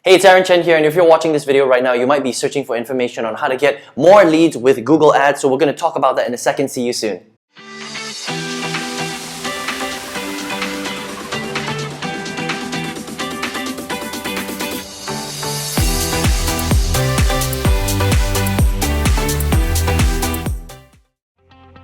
Hey, it's Aaron Chen here, and if you're watching this video right now, you might be searching for information on how to get more leads with Google Ads, so we're going to talk about that in a second. See you soon.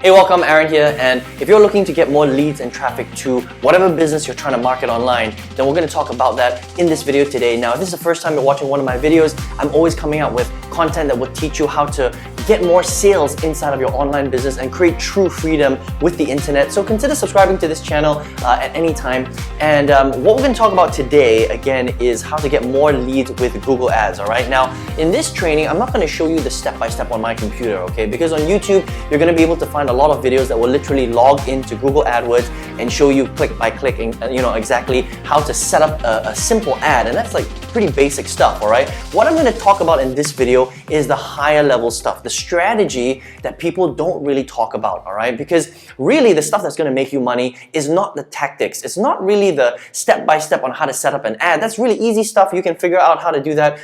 Hey, welcome, Aaron here, and if you're looking to get more leads and traffic to whatever business you're trying to market online, then we're going to talk about that in this video today. Now, if this is the first time you're watching one of my videos, I'm always coming out with content that will teach you how to get more sales inside of your online business and create true freedom with the internet. So consider subscribing to this channel at any time. And what we're going to talk about today, again, is how to get more leads with Google Ads, all right? Now, in this training, I'm not going to show you the step-by-step on my computer, okay? Because on YouTube, you're going to be able to find a lot of videos that will literally log into Google AdWords and show you click by click, exactly how to set up a simple ad. And that's like pretty basic stuff, all right? What I'm going to talk about in this video is the higher level stuff, the strategy that people don't really talk about, all right? Because really the stuff that's going to make you money is not the tactics. It's not really the step-by-step on how to set up an ad. That's really easy stuff. You can figure out how to do that,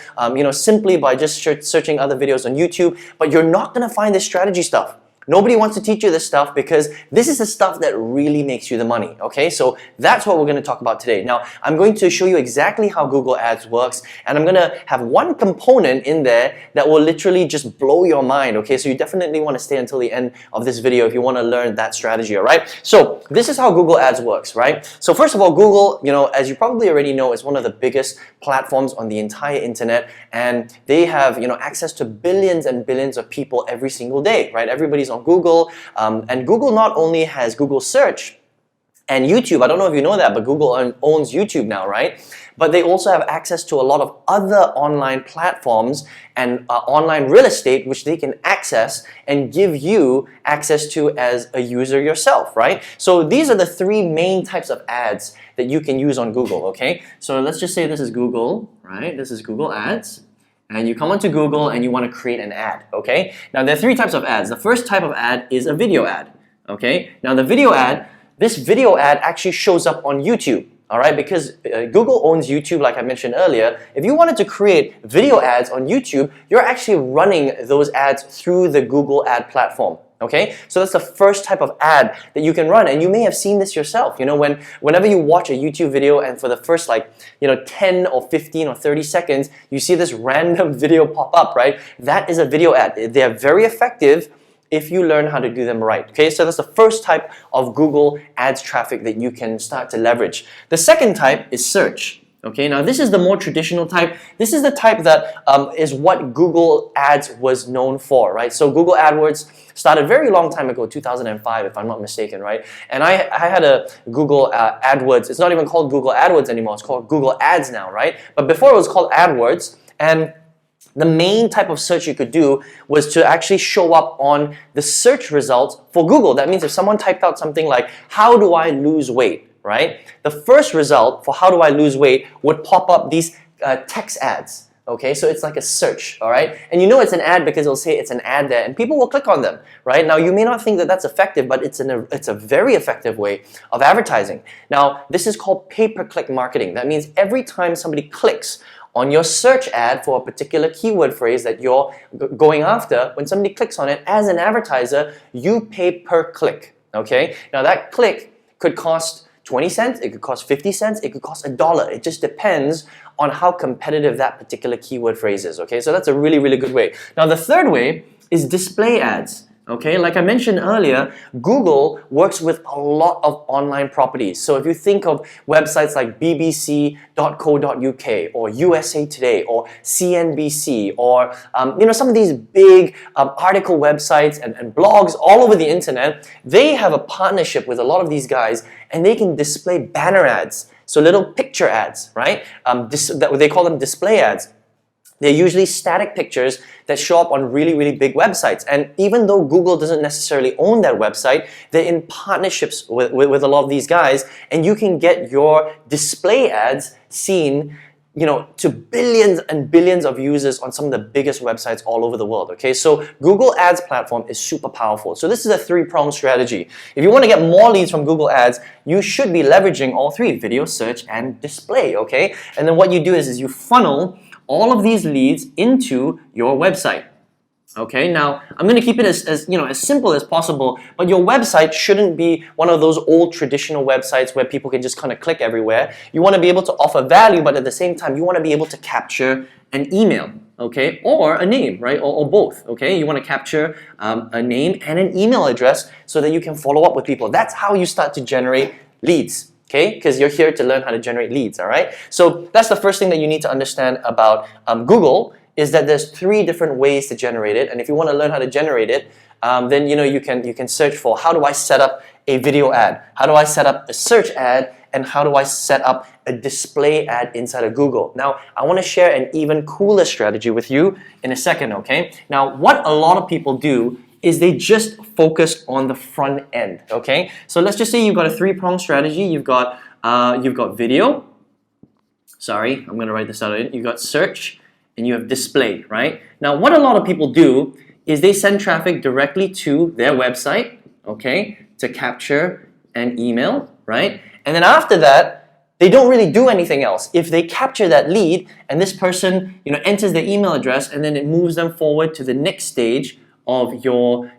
simply by just searching other videos on YouTube, but you're not going to find this strategy stuff. Nobody wants to teach you this stuff because this is the stuff that really makes you the money, okay? So that's what we're going to talk about today. Now, I'm going to show you exactly how Google Ads works, and I'm going to have one component in there that will literally just blow your mind, okay? So you definitely want to stay until the end of this video if you want to learn that strategy, all right? So this is how Google Ads works, right? So first of all, Google, as you probably already know, is one of the biggest platforms on the entire internet, and they have, access to billions and billions of people every single day, right? Everybody's on Google, and Google not only has Google Search and YouTube, I don't know if you know that, but Google owns YouTube now, right? But they also have access to a lot of other online platforms and online real estate which they can access and give you access to as a user yourself, right? So these are the three main types of ads that you can use on Google, okay? So let's just say this is Google, right? This is Google Ads. And you come onto Google and you want to create an ad, okay? Now there are three types of ads. The first type of ad is a video ad, okay? Now this video ad actually shows up on YouTube, all right? Because Google owns YouTube, like I mentioned earlier. If you wanted to create video ads on YouTube, you're actually running those ads through the Google ad platform. Okay, so that's the first type of ad that you can run, and you may have seen this yourself. Whenever you watch a YouTube video and for the first 10 or 15 or 30 seconds, you see this random video pop up, right? That is a video ad. They are very effective if you learn how to do them right. Okay, so that's the first type of Google Ads traffic that you can start to leverage. The second type is search. Okay, now this is the more traditional type. This is the type that is what Google Ads was known for, right? So Google AdWords started very long time ago, 2005 if I'm not mistaken, right? And I had a Google AdWords. It's not even called Google AdWords anymore. It's called Google Ads now, right? But before it was called AdWords, and the main type of search you could do was to actually show up on the search results for Google. That means if someone typed out something like, how do I lose weight? Right? The first result for how do I lose weight would pop up these text ads. Okay, so it's like a search, all right? And it's an ad because it'll say it's an ad there, and people will click on them, right? Now, you may not think that that's effective, but it's a very effective way of advertising. Now, this is called pay-per-click marketing. That means every time somebody clicks on your search ad for a particular keyword phrase that you're going after, when somebody clicks on it, as an advertiser, you pay per click, okay? Now, that click could cost 20 cents, it could cost 50 cents, it could cost $1. It just depends on how competitive that particular keyword phrase is, okay? So that's a really, really good way. Now the third way is display ads. Okay, like I mentioned earlier, Google works with a lot of online properties. So if you think of websites like bbc.co.uk or USA Today or CNBC or some of these big article websites and blogs all over the internet, they have a partnership with a lot of these guys, and they can display banner ads, so little picture ads, right? They call them display ads. They're usually static pictures that show up on really, really big websites. And even though Google doesn't necessarily own that website, they're in partnerships with a lot of these guys, and you can get your display ads seen to billions and billions of users on some of the biggest websites all over the world, okay? So Google Ads platform is super powerful. So this is a three-pronged strategy. If you want to get more leads from Google Ads, you should be leveraging all three: video, search, and display, okay? And then what you do is you funnel all of these leads into your website. Okay, now I'm going to keep it as simple as possible, but your website shouldn't be one of those old traditional websites where people can just kind of click everywhere. You want to be able to offer value, but at the same time, you want to be able to capture an email, okay, or a name, right, or both, okay? You want to capture a name and an email address so that you can follow up with people. That's how you start to generate leads. Okay, because you're here to learn how to generate leads, all right? So that's the first thing that you need to understand about Google, is that there's three different ways to generate it. And if you want to learn how to generate it, then you can search for, how do I set up a video ad? How do I set up a search ad? And how do I set up a display ad inside of Google? Now, I want to share an even cooler strategy with you in a second, okay? Now, what a lot of people do is they just focus on the front end, okay? So let's just say you've got a three-pronged strategy. You've got video. Sorry, I'm gonna write this out. You've got search and you have display, right? Now, what a lot of people do is they send traffic directly to their website, okay, to capture an email, right? And then after that, they don't really do anything else. If they capture that lead and this person, enters their email address, and then it moves them forward to the next stage of your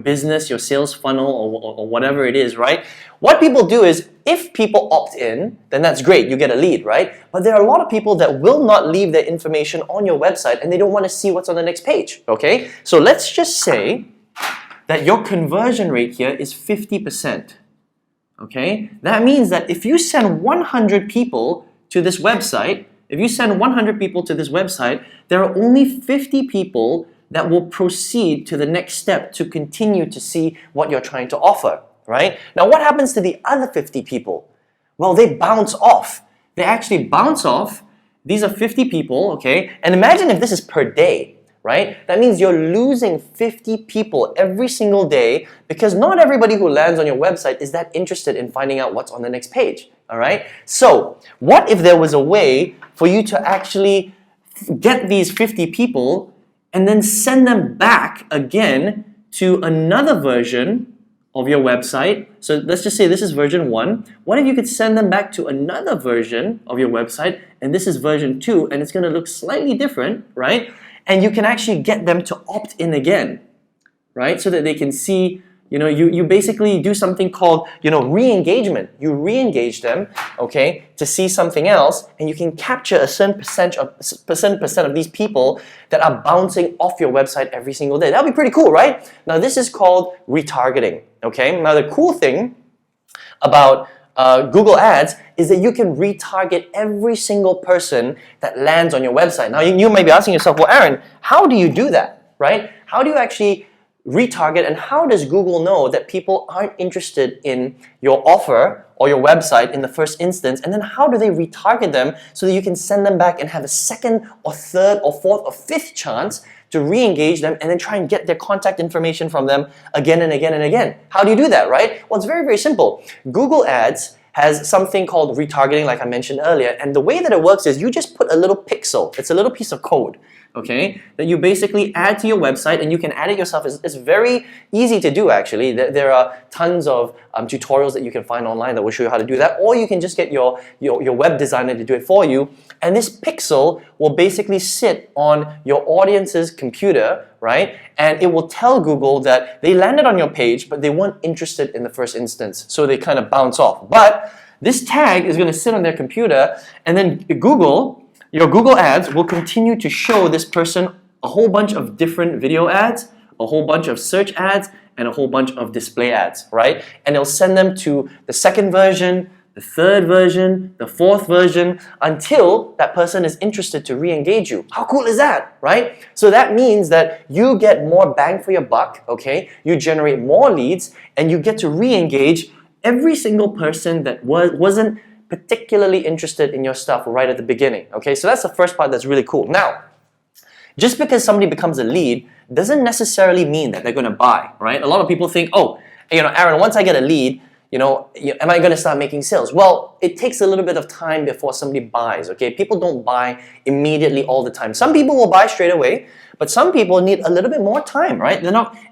business, your sales funnel, or whatever it is, right? What people do is, if people opt in, then that's great, you get a lead, right? But there are a lot of people that will not leave their information on your website and they don't want to see what's on the next page, okay? So let's just say that your conversion rate here is 50%, okay? That means that if you send 100 people to this website, there are only 50 people that will proceed to the next step to continue to see what you're trying to offer, right? Now, what happens to the other 50 people? Well, they bounce off. They actually bounce off. These are 50 people, okay? And imagine if this is per day, right? That means you're losing 50 people every single day, because not everybody who lands on your website is that interested in finding out what's on the next page, all right? So, what if there was a way for you to actually get these 50 people and then send them back again to another version of your website? So let's just say this is version 1. What if you could send them back to another version of your website, and this is version 2, and it's going to look slightly different, right? And you can actually get them to opt in again, right? So that they can see, you basically do something called, re-engagement. You re-engage them, okay, to see something else, and you can capture a certain percent of these people that are bouncing off your website every single day. That'll be pretty cool, right? Now, this is called retargeting, okay? Now, the cool thing about Google Ads is that you can retarget every single person that lands on your website. Now, you may be asking yourself, well, Aaron, how do you do that, right? How do you actually retarget, and how does Google know that people aren't interested in your offer or your website in the first instance? And then how do they retarget them so that you can send them back and have a second or third or fourth or fifth chance to re-engage them and then try and get their contact information from them again and again and again? How do you do that, right? Well, it's very, very simple. Google Ads has something called retargeting, like I mentioned earlier, and the way that it works is you just put a little pixel, it's a little piece of code, okay, that you basically add to your website, and you can add it yourself. It's very easy to do, actually. There are tons of tutorials that you can find online that will show you how to do that, or you can just get your web designer to do it for you, and this pixel will basically sit on your audience's computer, right? And it will tell Google that they landed on your page, but they weren't interested in the first instance, so they kind of bounce off. But this tag is going to sit on their computer, and then your Google Ads will continue to show this person a whole bunch of different video ads, a whole bunch of search ads, and a whole bunch of display ads, right? And it'll send them to the second version, the third version, the fourth version, until that person is interested to re-engage you. How cool is that, right? So that means that you get more bang for your buck, okay? You generate more leads, and you get to re-engage every single person that wasn't particularly interested in your stuff right at the beginning, okay? So that's the first part that's really cool. Now, just because somebody becomes a lead doesn't necessarily mean that they're going to buy, right? A lot of people think, oh, Aaron, once I get a lead, am I going to start making sales? Well, it takes a little bit of time before somebody buys, okay? People don't buy immediately all the time. Some people will buy straight away, but some people need a little bit more time, right?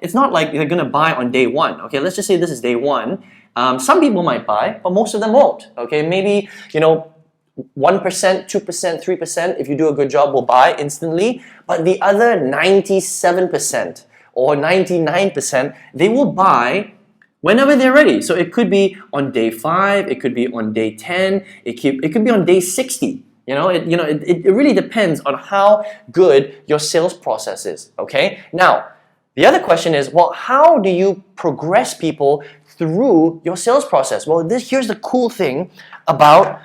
It's not like they're going to buy on day one, okay? Let's just say this is day one. Some people might buy, but most of them won't, okay? Maybe, 1%, 2%, 3%, if you do a good job, will buy instantly, but the other 97% or 99%, they will buy whenever they're ready. So it could be on day 5, it could be on day 10, it could be on day 60. It really depends on how good your sales process is, okay? Now, the other question is, well, how do you progress people through your sales process? Well, here's the cool thing about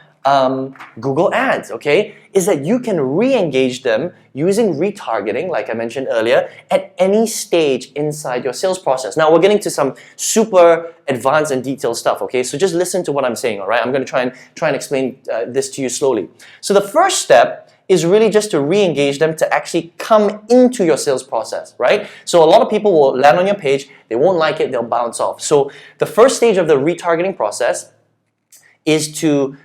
Google Ads, okay, is that you can re-engage them using retargeting, like I mentioned earlier, at any stage inside your sales process. Now, we're getting to some super advanced and detailed stuff, okay? So just listen to what I'm saying, all right? I'm going to try and explain this to you slowly. So the first step is really just to re-engage them to actually come into your sales process, right? So a lot of people will land on your page, they won't like it, they'll bounce off. So the first stage of the retargeting process is to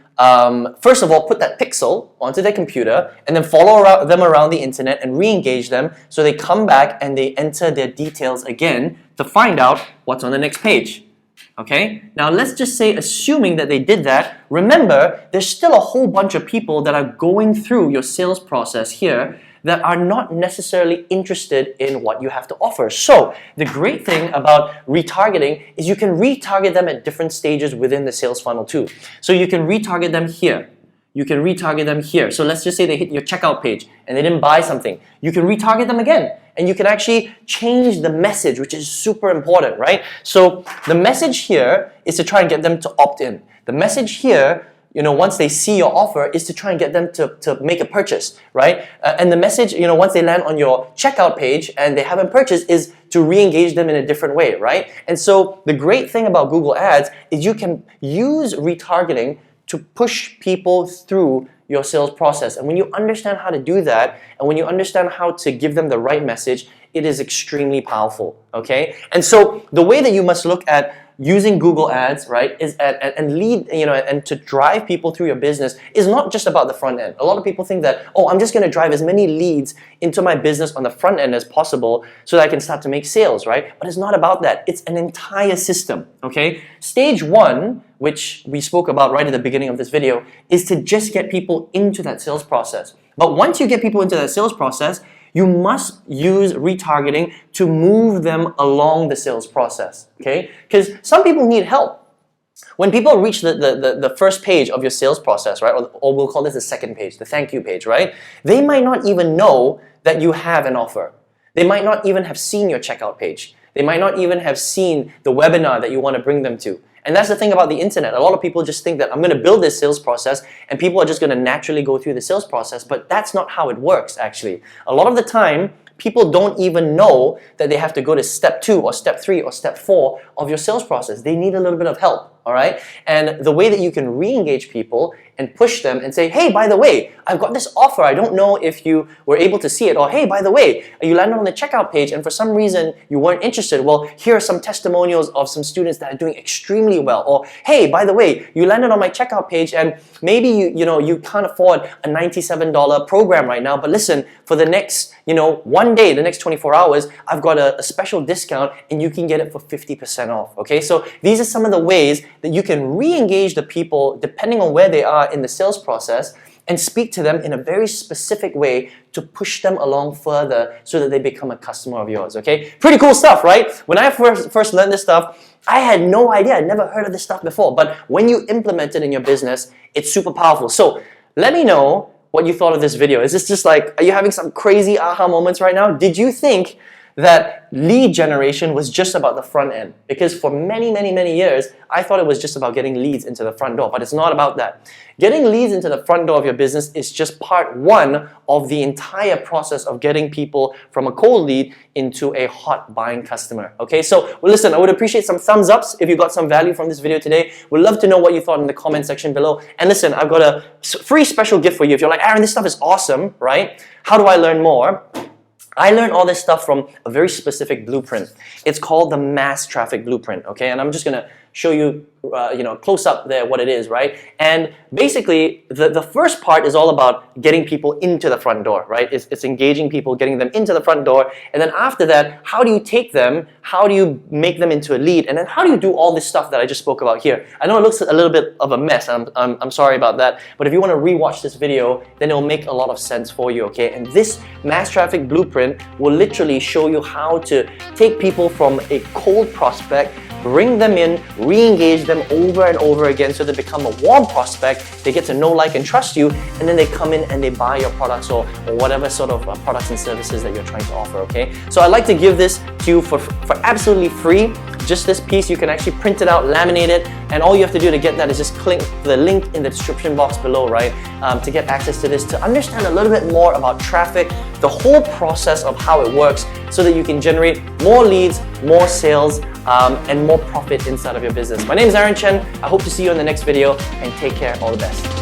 first of all, put that pixel onto their computer and then follow them around the internet and re-engage them so they come back and they enter their details again to find out what's on the next page. Okay? Now let's just say, assuming that they did that, remember, there's still a whole bunch of people that are going through your sales process here that are not necessarily interested in what you have to offer. So the great thing about retargeting is you can retarget them at different stages within the sales funnel too. So you can retarget them here. You can retarget them here. So let's just say they hit your checkout page and they didn't buy something. You can retarget them again. And you can actually change the message, which is super important, right? So the message here is to try and get them to opt in. The message here, once they see your offer, is to try and get them to make a purchase, right? And the message, once they land on your checkout page and they haven't purchased, is to re-engage them in a different way, right? And so the great thing about Google Ads is you can use retargeting to push people through your sales process. And when you understand how to do that, and when you understand how to give them the right message, it is extremely powerful, okay? And so the way that you must look at using Google Ads, right, is and to drive people through your business is not just about the front end. A lot of people think that, I'm just going to drive as many leads into my business on the front end as possible so that I can start to make sales, right? But it's not about that. It's an entire system, okay? Stage 1, which we spoke about right at the beginning of this video, is to just get people into that sales process. But once you get people into that sales process, you must use retargeting to move them along the sales process, okay? Because some people need help. When people reach the first page of your sales process, right, or we'll call this the second page, the thank you page, right, they might not even know that you have an offer. They might not even have seen your checkout page. They might not even have seen the webinar that you want to bring them to. And that's the thing about the internet. A lot of people just think that I'm going to build this sales process and people are just going to naturally go through the sales process, but that's not how it works actually. A lot of the time, people don't even know that they have to go to step 2 or step 3 or step 4 of your sales process. They need a little bit of help, all right? And the way that you can re-engage people and push them and say, hey, by the way, I've got this offer. I don't know if you were able to see it. Or, hey, by the way, you landed on the checkout page and for some reason you weren't interested. Well, here are some testimonials of some students that are doing extremely well. Or, hey, by the way, you landed on my checkout page and maybe you can't afford a $97 program right now, but listen, for the next, one day, the next 24 hours, I've got a special discount and you can get it for 50% off, okay? So these are some of the ways that you can re-engage the people depending on where they are in the sales process and speak to them in a very specific way to push them along further so that they become a customer of yours, okay? Pretty cool stuff, right? When I first learned this stuff, I had no idea. I'd never heard of this stuff before. But when you implement it in your business, it's super powerful. So let me know what you thought of this video. Is this just like, are you having some crazy aha moments right now? Did you think that lead generation was just about the front end? Because for many, many, many years, I thought it was just about getting leads into the front door, but it's not about that. Getting leads into the front door of your business is just part 1 of the entire process of getting people from a cold lead into a hot buying customer. Okay, so well, listen, I would appreciate some thumbs ups if you got some value from this video today. We'd love to know what you thought in the comment section below. And listen, I've got a free special gift for you. If you're like, Aaron, this stuff is awesome, right? How do I learn more? I learned all this stuff from a very specific blueprint. It's called the Mass Traffic Blueprint, okay? And I'm just gonna show you close up there what it is, right? And basically, the first part is all about getting people into the front door, right? It's engaging people, getting them into the front door, and then after that, how do you take them? How do you make them into a lead? And then how do you do all this stuff that I just spoke about here? I know it looks a little bit of a mess. I'm sorry about that, but if you want to rewatch this video, then it'll make a lot of sense for you, okay? And this mass traffic blueprint will literally show you how to take people from a cold prospect, bring them in, re-engage them over and over again so they become a warm prospect, they get to know, like, and trust you, and then they come in and they buy your products or whatever sort of products and services that you're trying to offer, okay? So I'd like to give this to you for absolutely free. Just this piece, you can actually print it out, laminate it, and all you have to do to get that is just click the link in the description box below, right? To get access to this, to understand a little bit more about traffic, the whole process of how it works, so that you can generate more leads, more sales, and more profit inside of your business. My name is Aaron Chen. I hope to see you in the next video, and take care. All the best.